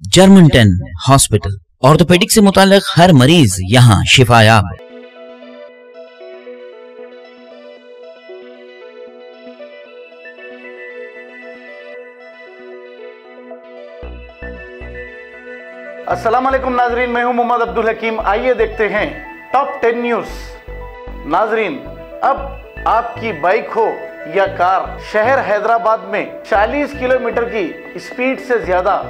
Germanton hospital, orthopaedic से मुताल्लिक हर मरीज यहाँ शिफायाब। अस्सलाम वालेकुम नाजरीन, मैं हूं मोहम्मद अब्दुल हकीम। आइए देखते हैं टॉप 10 न्यूज़। नाजरीन, अब आपकी बाइक हो या कार, शहर हैदराबाद में 40 किलोमीटर की स्पीड से ज्यादा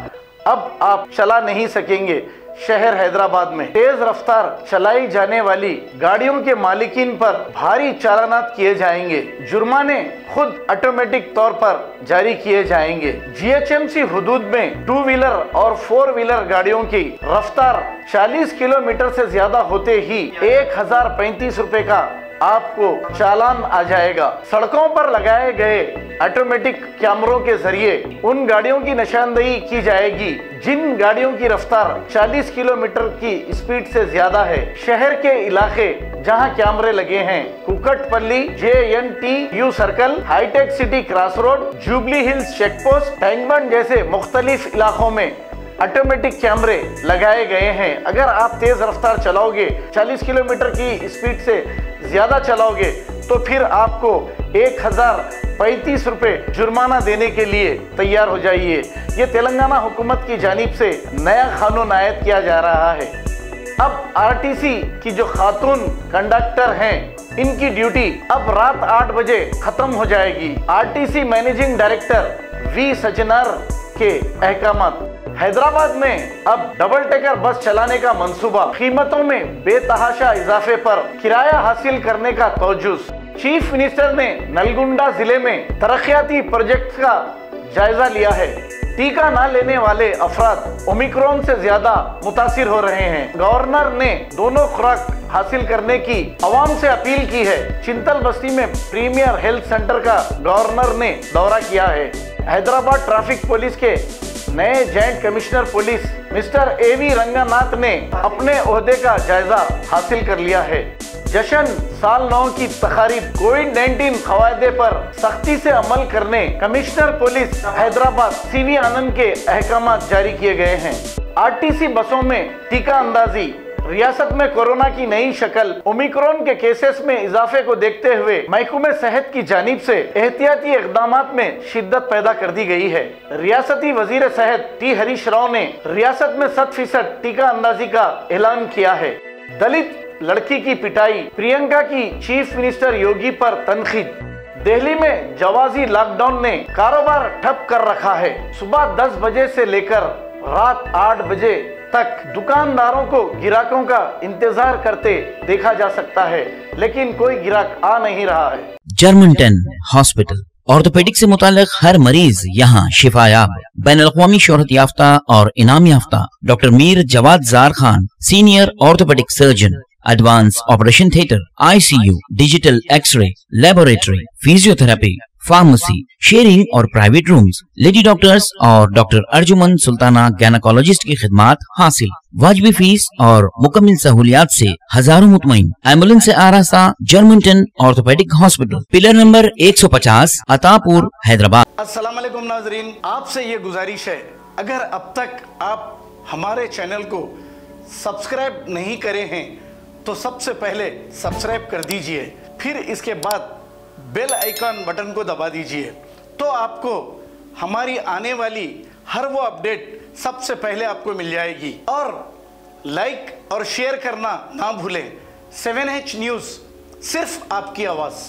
अब आप चला नहीं सकेंगे। शहर हैदराबाद में तेज रफ्तार चलाई जाने वाली गाड़ियों के मालिकीन पर भारी चालानात किए जाएंगे। जुर्माने खुद ऑटोमेटिक तौर पर जारी किए जाएंगे। जीएचएमसी हुदूद में 2 व्हीलर और 4 व्हीलर गाड़ियों की रफ्तार 40 किलोमीटर से ज्यादा होते ही 1035 रुपए का आपको चालान आ जाएगा। सड़कों पर लगाए गए ऑटोमेटिक कैमरों के जरिए उन गाड़ियों की निशानदेही की जाएगी जिन गाड़ियों की रफ्तार 40 किलोमीटर की स्पीड से ज्यादा है। शहर के इलाके जहां कैमरे लगे हैं, कुकटपल्ली, JNTU सर्कल, हाईटेक City cross road, Jubilee Hills check post, Tankbund जैसे मुख्तलिफ इलाकों में ऑटोमेटिक कैमरे लगाए गए हैं। अगर आप तेज रफ्तार चलाओगे, 40 किलोमीटर की स्पीड से ज्यादा चलाओगे, तो फिर आपको 1035 रुपए जुर्माना देने के लिए तैयार हो जाइए। ये तेलंगाना हुकूमत की जानिब से नया कानून आयद किया जा रहा है। अब RTC की जो खातून कंडक्टर हैं, इनकी ड्यूटी अब रात 8 बजे खत्म हो जाएगी। RTC managing director V Sajjanar के अहकामात। हैदराबाद में अब डबल टेकर बस चलाने का मंसूबा, कीमतों में बेतहाशा इजाफे पर किराया हासिल करने का तवज्जुह। चीफ मिनिस्टर ने नलगुंडा जिले में तरक्याती प्रोजेक्ट का जायजा लिया है। टीका न लेने वाले अफराद ओमिक्रॉन से ज्यादा मुतासिर हो रहे हैं। गवर्नर ने दोनों खुराक हासिल करने की आवाम से अपील की है। चिंतल बस्ती में प्रीमियर हेल्थ सेंटर का गवर्नर ने दौरा किया है। हैदराबाद ट्रैफिक पुलिस के नए joint commissioner police mister AV Ranganath ने अपने ओहदे का जायजा हासिल कर लिया है। जश्न साल 9 की तकारीब कोविड-19 कवायदे पर सख्ती से अमल करने कमिश्नर पुलिस हैदराबाद CV आनंद के अहकामात जारी किए गए हैं। RTC बसों में टीका अंदाजी। रियासत में कोरोना की नई शक्ल ओमिक्रॉन के केसेस में इजाफे को देखते हुए महकमे सेहत की जानिब से एहतियाती इक़दामात में शिद्दत पैदा कर दी गई है। रियासती वजीर सेहत T हरीश राव ने रियासत में 100% टीका अंदाजी का ऐलान किया है। दलित लड़की की पिटाई, प्रियंका की चीफ मिनिस्टर योगी पर तनकीद। दिल्ली में जवाजी लॉकडाउन ने कारोबार ठप कर रखा है। सुबह 10 बजे से लेकर रात 8 बजे तक दुकानदारों को गिराकों का इंतजार करते देखा जा सकता है, लेकिन कोई गिराक आ नहीं रहा है। जर्मनटन हॉस्पिटल, ऑर्थोपेडिक से मुताल्लिक हर मरीज यहाँ शिफायाब। बैनुल-अक़वामी शोहरत याफ्ता और इनाम याफ्ता doctor Mir Jawad Jar Khan, senior orthopaedic surgeon, advance operation theatre, ICU, digital x-ray, laboratory, physiotherapy, pharmacy, sharing और प्राइवेट रूम्स, लेडी डॉक्टर्स और डॉक्टर अर्जुमन सुल्ताना गैनकोलॉजिस्ट की खिदमात हासिल। वाजिबी फीस और मुकम्मल सहूलियात से हजारों मुतमईन। एम्बुलेंस से आरास्ता Germanten orthopaedic hospital, pillar number 150, Attapur, Hyderabad. अस्सलाम वालेकुम नाजरीन, आपसे ये गुजारिश है, अगर अब तक आप हमारे चैनल को सब्सक्राइब नहीं करे हैं तो सबसे पहले सब्सक्राइब कर दीजिए, फिर इसके बाद बेल आइकन बटन को दबा दीजिए, तो आपको हमारी आने वाली हर वो अपडेट सबसे पहले आपको मिल जाएगी। और लाइक और शेयर करना ना भूलें। 7H न्यूज़, सिर्फ आपकी आवाज़।